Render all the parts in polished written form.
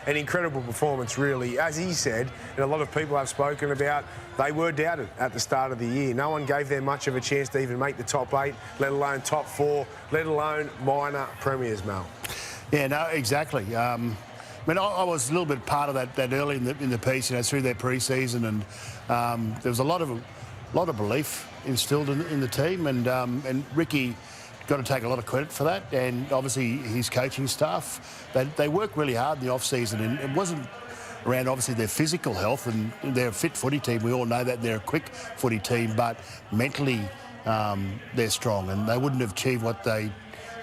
an incredible performance, really. As he said, and a lot of people have spoken about, they were doubted at the start of the year. No one gave them much of a chance to even make the top 8, let alone top 4, let alone minor premiers, Mel. Yeah, no, exactly. I mean, I was a little bit part of that early in the piece, you know, through their pre-season, and there was a lot of belief instilled in the team, and Ricky got to take a lot of credit for that, and obviously his coaching staff. They work really hard in the off-season, and it wasn't around obviously their physical health, and they're a fit footy team. We all know that they're a quick footy team, but mentally they're strong, and they wouldn't have achieved what they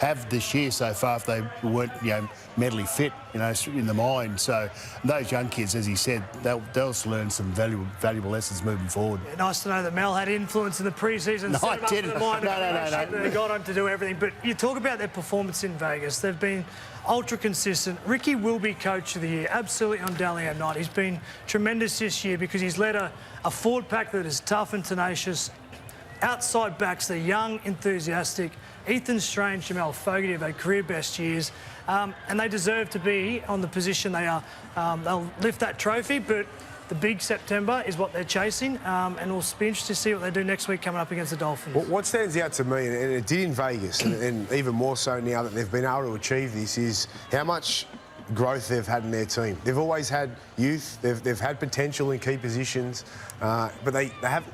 have this year so far if they weren't, you know, mentally fit, you know, in the mind. So those young kids, as he said, they'll learn some valuable lessons moving forward. Yeah, nice to know that Mel had influence in the pre-season. No, I didn't. No. They got him to do everything. But you talk about their performance in Vegas. They've been ultra consistent. Ricky will be coach of the year, absolutely on Dalian night. He's been tremendous this year because he's led a forward pack that is tough and tenacious. Outside backs, they're young, enthusiastic. Ethan Strange, Jamal Fogarty have had career best years, and they deserve to be on the position they are. They'll lift that trophy, but the big September is what they're chasing, and it'll be interesting to see what they do next week coming up against the Dolphins. What stands out to me, and it did in Vegas, and even more so now that they've been able to achieve this, is how much growth they've had in their team. They've always had youth, they've had potential in key positions, but they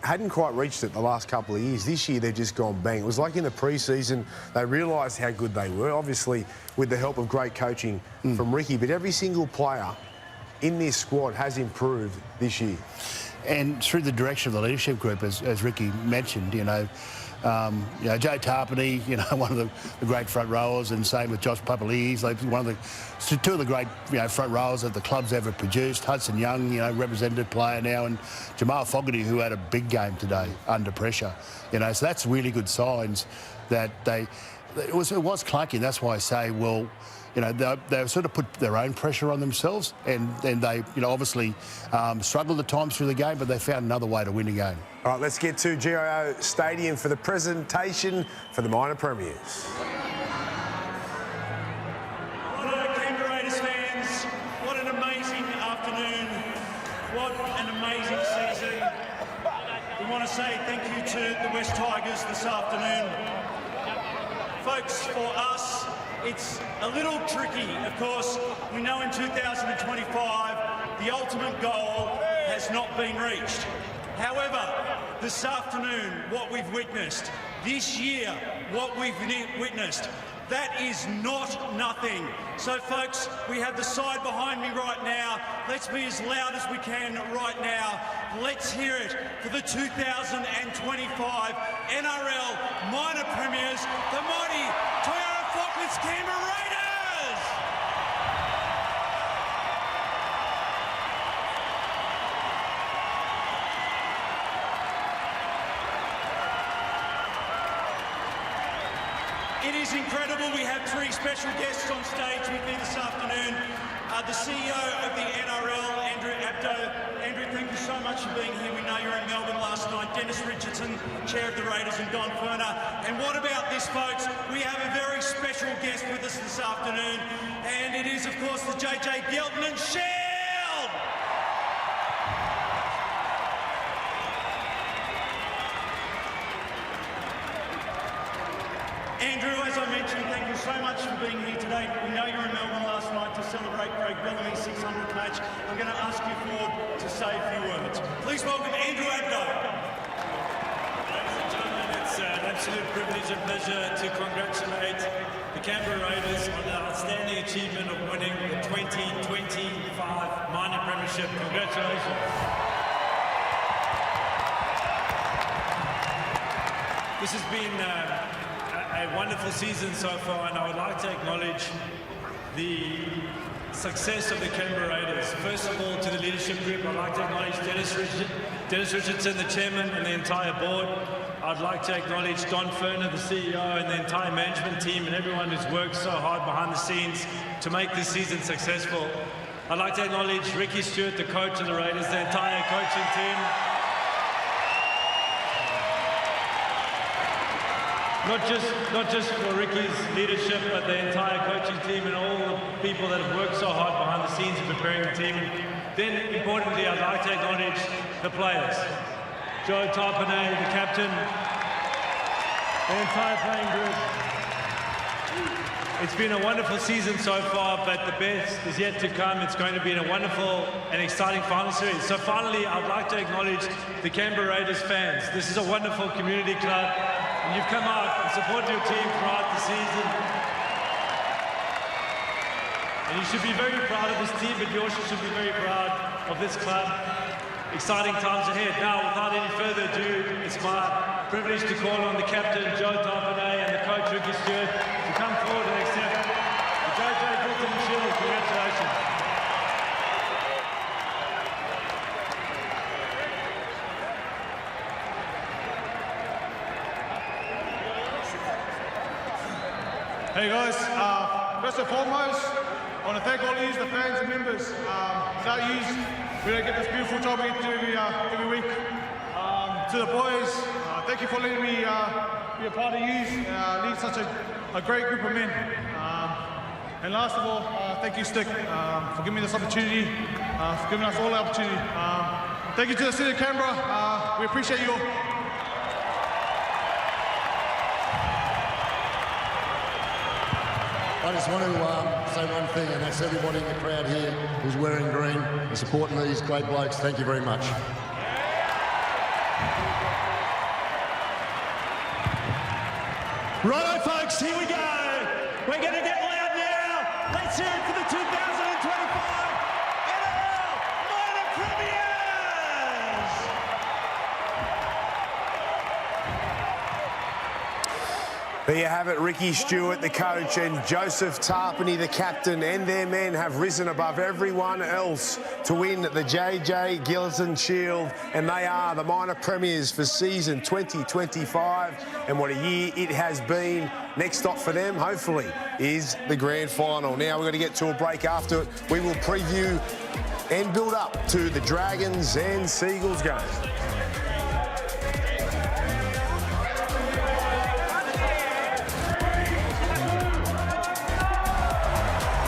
hadn't quite reached it the last couple of years. This year they've just gone bang. It was like in the pre-season they realised how good they were, obviously with the help of great coaching from Ricky, but every single player in this squad has improved this year. And through the direction of the leadership group, as Ricky mentioned, you know, Joe Tarpany, you know, one of the great front rowers, and same with Josh Papalides, like two of the great, you know, front rowers that the club's ever produced. Hudson Young, you know, representative player now, and Jamal Fogarty, who had a big game today under pressure. You know, so that's really good signs that it was clunky, and that's why I say, well, you know, they sort of put their own pressure on themselves, and they, you know, obviously struggled at times through the game, but they found another way to win a game. All right, let's get to GIO Stadium for the presentation for the minor premiers. Hello, Canberra Raiders fans. What an amazing afternoon. What an amazing season. We want to say thank you to the West Tigers this afternoon. Folks, for us, it's a little tricky. Of course, we know in 2025, the ultimate goal has not been reached. However, this afternoon, what we've witnessed, this year, what we've witnessed, that is not nothing. So, folks, we have the side behind me right now. Let's be as loud as we can right now. Let's hear it for the 2025 NRL Minor Premiers, the mighty Toyota Falklands Canberra Raiders! It is incredible. We have three special guests on stage with me this afternoon. The CEO of the NRL, Andrew Abdo. Andrew, thank you so much for being here. We know you were in Melbourne last night. Dennis Richardson, Chair of the Raiders, and Don Ferner. And what about this, folks? We have a very special guest with us this afternoon, and it is, of course, the JJ Gilton and Shield! Andrew, as I mentioned, thank you so much for being here today. We know you were in Melbourne last night to celebrate Craig Bellamy's 600th match. I'm going to ask you forward to say a few words. Please welcome Andrew Abdo. Ladies and gentlemen, it's an absolute privilege and pleasure to congratulate the Canberra Raiders on the outstanding achievement of winning the 2025 Minor Premiership. Congratulations. This has been a wonderful season so far, and I would like to acknowledge the success of the Canberra Raiders. First of all, to the leadership group, I'd like to acknowledge Dennis Richardson, the chairman, and the entire board. I'd like to acknowledge Don Ferner, the CEO, and the entire management team, and everyone who's worked so hard behind the scenes to make this season successful. I'd like to acknowledge Ricky Stewart, the coach of the Raiders, the entire coaching team. not just for Ricky's leadership, but the entire coaching team and all the people that have worked so hard behind the scenes in preparing the team. Then, importantly, I'd like to acknowledge the players. Joe Tarpanay, the captain, the entire playing group. It's been a wonderful season so far, but the best is yet to come. It's going to be a wonderful and exciting final series. So finally, I'd like to acknowledge the Canberra Raiders fans. This is a wonderful community club, and you've come out and supported your team throughout the season. And you should be very proud of this team, but you also should be very proud of this club. Exciting times ahead. Now, without any further ado, it's my privilege to call on the captain, Joe Tarpanay, and the coach, Ricky Stewart, to come forward and accept the JJ Hilton Shield. Congratulations. Hey guys, first and foremost, I want to thank all of you, the fans and members. Without you, we don't get this beautiful job we get to do every week. To the boys, thank you for letting me be a part of you, lead such a great group of men. And last of all, thank you, Stick, for giving me this opportunity, for giving us all the opportunity. Thank you to the City of Canberra. We appreciate you all. I just want to say one thing, and that's everybody in the crowd here who's wearing green and supporting these great blokes. Thank you very much. Righto, folks, here we go. We're going to get loud now. Let's hear it for the 2025 NRL Minor Premiers. There you have it, Ricky Stewart, the coach, and Joseph Tarpany, the captain, and their men have risen above everyone else to win the JJ Gilliton Shield, and they are the minor premiers for season 2025, and what a year it has been. Next stop for them, hopefully, is the grand final. Now we're going to get to a break. After it, we will preview and build up to the Dragons and Seagulls game.